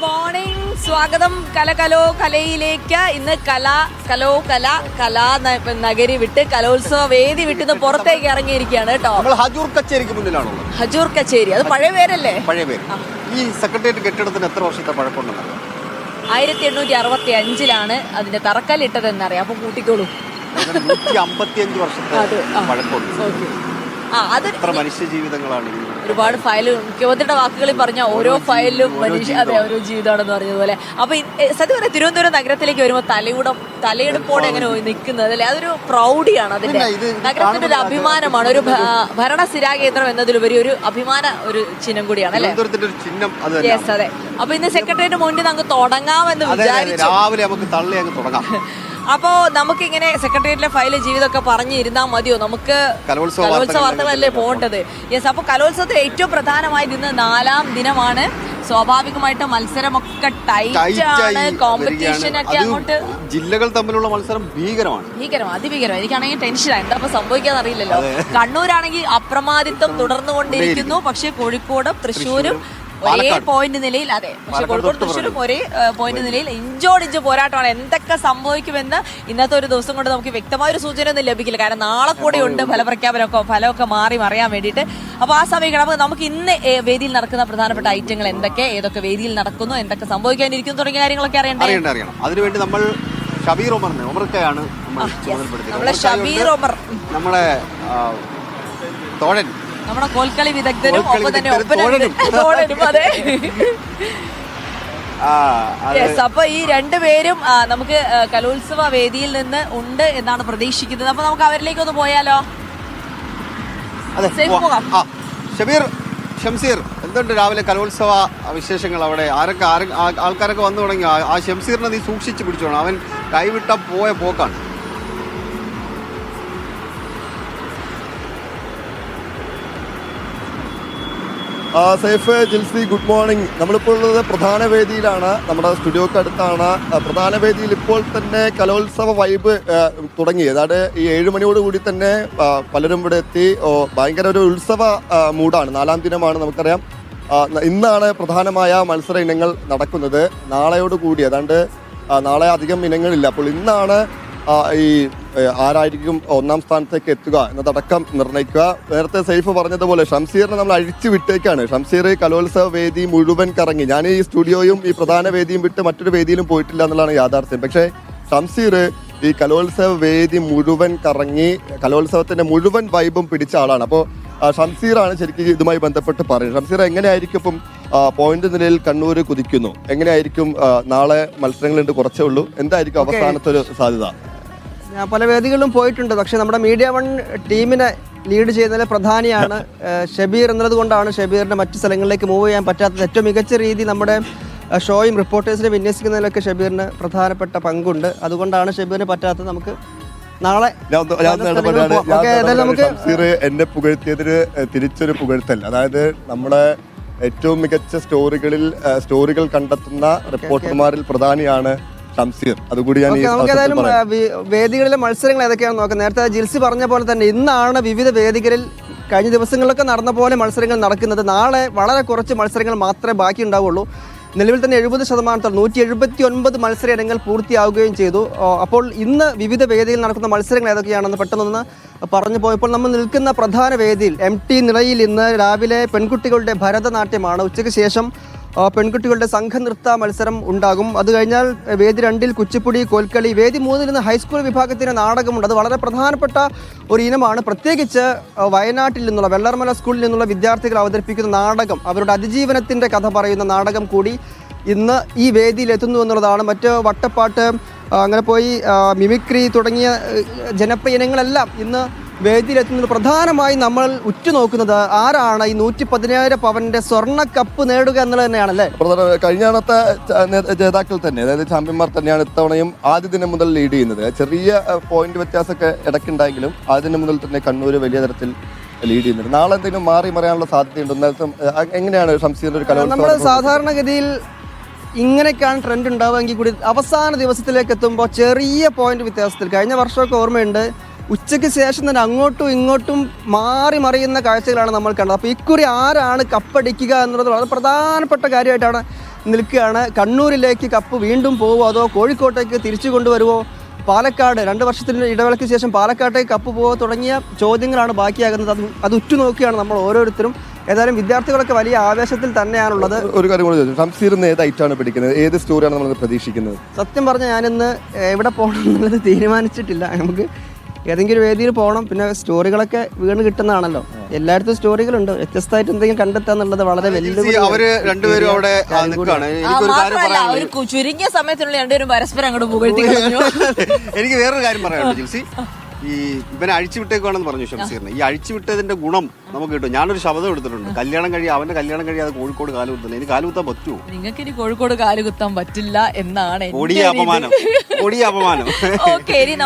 Good morning. സ്വാഗതം കലയിലേക്ക്. ഇന്ന് കല നഗരി വിട്ട് കലോത്സവ വേദി വിട്ട് പുറത്തേക്ക് ഇറങ്ങിയിരിക്കുകയാണ് കേട്ടോ. ഹജൂർ കച്ചേരിക്ക് മുന്നിലാണോ? ഹജൂർ കച്ചേരി, അത് പഴയ പേരല്ലേ? പഴയ പേര്. ഈ സെക്രട്ടേറിയറ്റ് കെട്ടിടത്തിന് എത്ര വർഷത്തെ പഴക്കമുണ്ടെന്നറിയാം? 1865 അതിന്റെ തറക്കല്ലിട്ടതെന്നറിയാം. അപ്പൊ കൂട്ടിക്കോളൂ. 155 വർഷത്തെ പഴക്കമുണ്ട്. എത്ര മനുഷ്യ ജീവിതങ്ങളാണ്. ഒരുപാട് ഫയലും മുഖ്യമന്ത്രിയുടെ വാക്കുകളിൽ പറഞ്ഞ ഓരോ ഫയലിലും ഓരോ ജീവിതമാണെന്ന് പറഞ്ഞതുപോലെ. അപ്പൊ സത്യം പറയാം, തിരുവനന്തപുരം നഗരത്തിലേക്ക് വരുമ്പോൾ തലയെടുപ്പോടെ എങ്ങനെ നിൽക്കുന്നത് അല്ലെ, അതൊരു പ്രൗഢിയാണ്. അതിന്റെ നഗരത്തിന്റെ ഒരു അഭിമാനമാണ്. ഒരു ഭരണസ്ഥിരാ കേന്ദ്രം എന്നതിലുപരി ഒരു അഭിമാന ഒരു ചിഹ്നം കൂടിയാണ് അല്ലെ. യെസ്, അതെ. അപ്പൊ ഇന്ന് സെക്രട്ടേറിയറ്റ് മുന്നിൽ നമുക്ക് തുടങ്ങാമെന്ന് വിചാരിച്ചു. രാവിലെ നമുക്ക് തള്ളി അങ്ങ് തുടങ്ങാം. അപ്പോ നമുക്കിങ്ങനെ സെക്രട്ടേറിയറ്റിലെ ഫയല് ജീവിതമൊക്കെ പറഞ്ഞിരുന്നാൽ മതിയോ? നമുക്ക് കലോത്സവ വാർത്തകളല്ലേ പോകേണ്ടത്. യെസ്, അപ്പൊ കലോത്സവത്തിൽ ഏറ്റവും പ്രധാനമായത് ഇന്ന് 4ാം ദിനമാണ്. സ്വാഭാവികമായിട്ട് മത്സരമൊക്കെ ടൈറ്റാണ്. കോമ്പറ്റീഷൻ ഒക്കെ അങ്ങോട്ട് ജില്ലകൾ തമ്മിലുള്ള മത്സരം അതിഭീകരം. എനിക്കാണെങ്കിൽ ടെൻഷനാണ്, എന്താ സംഭവിക്കാന്ന് അറിയില്ലല്ലോ. കണ്ണൂരാണെങ്കിൽ അപ്രമാദിത്വം തുടർന്നുകൊണ്ടിരിക്കുന്നു. പക്ഷെ കോഴിക്കോടും തൃശ്ശൂരും ഒരേ പോയിന്റ് നിലയിൽ, അതെ, പക്ഷെ കോഴിക്കോട് തൃശ്ശൂരും ഒരേ പോയിന്റ് നിലയിൽ ഇഞ്ചോടിഞ്ച് പോരാട്ടമാണ്. എന്തൊക്കെ സംഭവിക്കുമെന്ന് ഇന്നത്തെ ഒരു ദിവസം കൊണ്ട് നമുക്ക് വ്യക്തമായൊരു സൂചന ഒന്നും ലഭിക്കില്ല. കാരണം നാളെ കൂടെ ഉണ്ട് ഫലമൊക്കെ മാറി മറിയാൻ വേണ്ടിയിട്ട്. അപ്പൊ ആ സമയം നമുക്ക് ഇന്ന് വേദിയിൽ നടക്കുന്ന പ്രധാനപ്പെട്ട ഐറ്റങ്ങൾ എന്തൊക്കെ, ഏതൊക്കെ വേദിയിൽ നടക്കുന്നു, എന്തൊക്കെ സംഭവിക്കാനിരിക്കുന്നു തുടങ്ങിയ കാര്യങ്ങളൊക്കെ അറിയണം. അതിനുവേണ്ടി നമ്മൾ ഷബീർ ഒമർക്കാണ് നമ്മളെ ഷബീർ ഒമർ, നമ്മുടെ തോഴൻ, നമ്മുടെ കോൽക്കളി വിദഗ്ധരും ഒപ്പം തന്നെ ഒപ്പനും. അതെ. അപ്പൊ ഈ രണ്ടുപേരും നമുക്ക് കലോത്സവ വേദിയിൽ നിന്ന് ഉണ്ട് എന്നാണ് പ്രതീക്ഷിക്കുന്നത്. അപ്പൊ നമുക്ക് അവരിലേക്ക് ഒന്ന് പോയാലോ? ഷംസീർ, എന്തുണ്ട് രാവിലെ കലോത്സവ വിശേഷങ്ങൾ? അവിടെ ആൾക്കാരൊക്കെ വന്നു തുടങ്ങി. ആ ഷംസീറിനെ നീ സൂക്ഷിച്ച് പിടിച്ചോണം, അവൻ കൈവിട്ട പോയ പോക്കാണ്. Saif, Jilsy, good morning. നമ്മളിപ്പോൾ ഉള്ളത് പ്രധാന വേദിയിലാണ്, നമ്മുടെ സ്റ്റുഡിയോക്ക് അടുത്താണ്. പ്രധാന വേദിയിൽ ഇപ്പോൾ തന്നെ കലോത്സവ വൈബ് തുടങ്ങി. അതായത് ഈ 7 മണിയോടുകൂടി തന്നെ പലരും ഇവിടെ എത്തി. ഭയങ്കര ഒരു ഉത്സവ മൂഡാണ്. 4ാം ദിനമാണ്, നമുക്കറിയാം. ഇന്നാണ് പ്രധാനമായ മത്സര ഇനങ്ങൾ നടക്കുന്നത്. നാളെയോടുകൂടി, അതാണ്ട് നാളെ അധികം ഇനങ്ങളില്ല. അപ്പോൾ ഇന്നാണ് ഈ ആരായിരിക്കും 1ാം സ്ഥാനത്തേക്ക് എത്തുക എന്നതടക്കം നിർണ്ണയിക്കുക. നേരത്തെ സൈഫ് പറഞ്ഞതുപോലെ ഷംസീറിനെ നമ്മൾ അഴിച്ചു വിട്ടേക്കാണ്. ഷംസീർ കലോത്സവ വേദി മുഴുവൻ കറങ്ങി. ഞാൻ ഈ സ്റ്റുഡിയോയും ഈ പ്രധാന വേദിയും വിട്ട് മറ്റൊരു വേദിയിലും പോയിട്ടില്ല എന്നുള്ളതാണ് യാഥാർത്ഥ്യം. പക്ഷേ ഷംസീർ ഈ കലോത്സവ വേദി മുഴുവൻ കറങ്ങി കലോത്സവത്തിന്റെ മുഴുവൻ വൈബും പിടിച്ച ആളാണ്. അപ്പോൾ ഷംസീറാണ് ശരിക്കും ഇതുമായി ബന്ധപ്പെട്ട് പറയുന്നത്. ഷംസീർ എങ്ങനെയായിരിക്കും ഇപ്പം പോയിന്റ് നിലയിൽ കണ്ണൂർ കുതിക്കുന്നു? എങ്ങനെയായിരിക്കും നാളെ മത്സരങ്ങളുണ്ട്, കുറച്ചേ ഉള്ളൂ, എന്തായിരിക്കും അവസാനത്തെ ഒരു സാധ്യത? ഞാൻ പല വേദികളിലും പോയിട്ടുണ്ട്. പക്ഷെ നമ്മുടെ മീഡിയ വൺ ടീമിനെ ലീഡ് ചെയ്യുന്നതിൽ പ്രധാനിയാണ് ഷബീർ എന്നുള്ളത് കൊണ്ടാണ് ഷബീറിന്റെ മറ്റു സ്ഥലങ്ങളിലേക്ക് മൂവ് ചെയ്യാൻ പറ്റാത്തത്. ഏറ്റവും മികച്ച രീതി നമ്മുടെ ഷോയും റിപ്പോർട്ടേഴ്സിനെ വിന്യസിക്കുന്നതിലൊക്കെ ഷബീറിന് പ്രധാനപ്പെട്ട പങ്കുണ്ട്. അതുകൊണ്ടാണ് ഷബീറിന് പറ്റാത്തത്. നമുക്ക് നാളെ എന്നെ പുകഴ്ത്തിയതിന് തിരിച്ചൊരു പുകഴ്ത്തൽ. അതായത് നമ്മുടെ ഏറ്റവും മികച്ച സ്റ്റോറികൾ കണ്ടെത്തുന്ന റിപ്പോർട്ടർമാരിൽ പ്രധാനിയാണ് ഷംസീർ. അതുകൂടി ഞാൻ നമുക്ക് ഏതായാലും വേദികളിലെ മത്സരങ്ങൾ ഏതൊക്കെയാണെന്ന് നോക്കാം. നേരത്തെ ജിൽസി പറഞ്ഞ പോലെ തന്നെ ഇന്നാണ് വിവിധ വേദികളിൽ കഴിഞ്ഞ ദിവസങ്ങളിലൊക്കെ നടന്ന പോലെ മത്സരങ്ങൾ നടക്കുന്നത്. നാളെ വളരെ കുറച്ച് മത്സരങ്ങൾ മാത്രമേ ബാക്കി ഉണ്ടാവുള്ളൂ. നിലവിൽ തന്നെ 70% 179 മത്സര ഇനങ്ങൾ പൂർത്തിയാവുകയും ചെയ്തു. അപ്പോൾ ഇന്ന് വിവിധ വേദിയിൽ നടക്കുന്ന മത്സരങ്ങൾ ഏതൊക്കെയാണെന്ന് പെട്ടെന്നൊന്ന് പറഞ്ഞു പോയപ്പോൾ നമ്മൾ നിൽക്കുന്ന പ്രധാന വേദിയിൽ MT നിളയിൽ ഇന്ന് രാവിലെ പെൺകുട്ടികളുടെ ഭരതനാട്യമാണ്. ഉച്ചയ്ക്ക് ശേഷം പെൺകുട്ടികളുടെ സംഘനൃത്ത മത്സരം ഉണ്ടാകും. അത് കഴിഞ്ഞാൽ വേദി 2-ൽ കുച്ചിപ്പുടി, കോൽക്കളി. വേദി 3-ൽ നിന്ന് ഹൈസ്കൂൾ വിഭാഗത്തിന് നാടകമുണ്ട്. അത് വളരെ പ്രധാനപ്പെട്ട ഒരു ഇനമാണ്. പ്രത്യേകിച്ച് വയനാട്ടിൽ നിന്നുള്ള വെള്ളർമല സ്കൂളിൽ നിന്നുള്ള വിദ്യാർത്ഥികൾ അവതരിപ്പിക്കുന്ന നാടകം, അവരുടെ അതിജീവനത്തിൻ്റെ കഥ പറയുന്ന നാടകം കൂടി ഇന്ന് ഈ വേദിയിൽ എത്തുന്നു എന്നുള്ളതാണ്. മറ്റ് വട്ടപ്പാട്ട്, അങ്ങനെ പോയി മിമിക്രി തുടങ്ങിയ ജനപ്രിയ ഇനങ്ങളെല്ലാം ഇന്ന് വേദിയിലെത്തുന്നത്. പ്രധാനമായി നമ്മൾ ഉറ്റുനോക്കുന്നത് ആരാണ് ഈ 117 പവന്റെ സ്വർണ്ണ കപ്പ് നേടുക എന്നുള്ളത് തന്നെയാണല്ലേ. കഴിഞ്ഞത്തെ ജേതാക്കൾ തന്നെ, അതായത് ചാമ്പ്യന്മാർ തന്നെയാണ് ഇത്തവണയും ആദ്യ ദിനം മുതൽ ലീഡ് ചെയ്യുന്നത്. ചെറിയ പോയിന്റ് വ്യത്യാസമൊക്കെ ഇടയ്ക്കുണ്ടെങ്കിലും ആദ്യ ദിനം മുതൽ തന്നെ കണ്ണൂർ വലിയ തരത്തിൽ ലീഡ് ചെയ്യുന്നുണ്ട്. നാളെ എന്തെങ്കിലും മാറി മറിയാനുള്ള സാധ്യതയുണ്ട്? എങ്ങനെയാണ് ഷംസീറിന്റെ ഒരു കലോത്സവം? നമ്മൾ സാധാരണഗതിയിൽ ഇങ്ങനെയൊക്കെയാണ് ട്രെൻഡ് ഉണ്ടാവുമെങ്കിൽ കൂടി അവസാന ദിവസത്തിലേക്ക് എത്തുമ്പോൾ ചെറിയ പോയിന്റ് വ്യത്യാസത്തിൽ, കഴിഞ്ഞ വർഷമൊക്കെ ഓർമ്മയുണ്ട്, ഉച്ചയ്ക്ക് ശേഷം തന്നെ അങ്ങോട്ടും ഇങ്ങോട്ടും മാറി മറിയുന്ന കാഴ്ചകളാണ് നമ്മൾ കണ്ടത്. അപ്പോൾ ഇക്കുറി ആരാണ് കപ്പടിക്കുക എന്നുള്ളത് വളരെ പ്രധാനപ്പെട്ട കാര്യമായിട്ടാണ് നിൽക്കുകയാണ്. കണ്ണൂരിലേക്ക് കപ്പ് വീണ്ടും പോവോ അതോ കോഴിക്കോട്ടേക്ക് തിരിച്ചു കൊണ്ടുവരുമോ, പാലക്കാട് 2 വർഷത്തിന് ഇടവേളയ്ക്ക് ശേഷം പാലക്കാട്ടേക്ക് കപ്പ് പോവോ തുടങ്ങിയ ചോദ്യങ്ങളാണ് ബാക്കിയാകുന്നത്. അത് ഉറ്റുനോക്കിയാണ് നമ്മൾ ഓരോരുത്തരും. ഏതായാലും വിദ്യാർത്ഥികളൊക്കെ വലിയ ആവേശത്തിൽ തന്നെയാണുള്ളത്. ഒരു കാര്യം കൂടി ചോദിച്ചു, ഷംസീറിന് ഏത് ഐറ്റാണ് പിടിക്കുന്നത്, ഏത് സ്റ്റോറിയാണ് നമ്മൾ പ്രതീക്ഷിക്കുന്നത്? സത്യം പറഞ്ഞാൽ ഞാനിന്ന് എവിടെ പോകണം എന്നുള്ളത് തീരുമാനിച്ചിട്ടില്ല. നമുക്ക് ഏതെങ്കിലും വേദിയിൽ പോകണം. പിന്നെ സ്റ്റോറികളൊക്കെ വീണ് കിട്ടുന്നതാണല്ലോ, എല്ലായിടത്തും സ്റ്റോറികളുണ്ട്. വ്യത്യസ്തമായിട്ട് എന്തെങ്കിലും കണ്ടെത്തുക എന്നുള്ളത് വളരെ വെല്ലുവിളി. അവര് രണ്ടുപേരും അവിടെ നിൽക്കുകയാണ്. എനിക്കൊരു കാര്യം മാത്രമല്ല പറയാനുള്ളത്, ഒരു ചുരുങ്ങിയ സമയത്തിനുള്ള രണ്ടുപേരും പരസ്പരം അങ്ങോട്ട് പുകഴ്ത്തി കളഞ്ഞു. എനിക്ക് വേറൊരു കാര്യം പറയാനുണ്ട് ജിൽസി. ഈ ഇവനെ അഴിച്ചുവിട്ടേക്കുവാണെന്ന് പറഞ്ഞു ഷംസീറിനെ. ഈ അഴിച്ചുവിട്ടതിന്റെ ഗുണം നമുക്ക് കിട്ടും. ഞാനൊരു ശബ്ദം എടുത്തിട്ടുണ്ട്, അവന്റെ കല്യാണം കഴിയാതെ കോഴിക്കോട് കാലുകുത്തില്ല. ഇനി കാലുകുത്താൻ പറ്റുമോ? നിങ്ങൾക്ക് ഇനി കോഴിക്കോട് കാലുകുത്താൻ പറ്റില്ല എന്നാണ് കൊടിയ അപമാനം. ഓക്കെ, ഇനി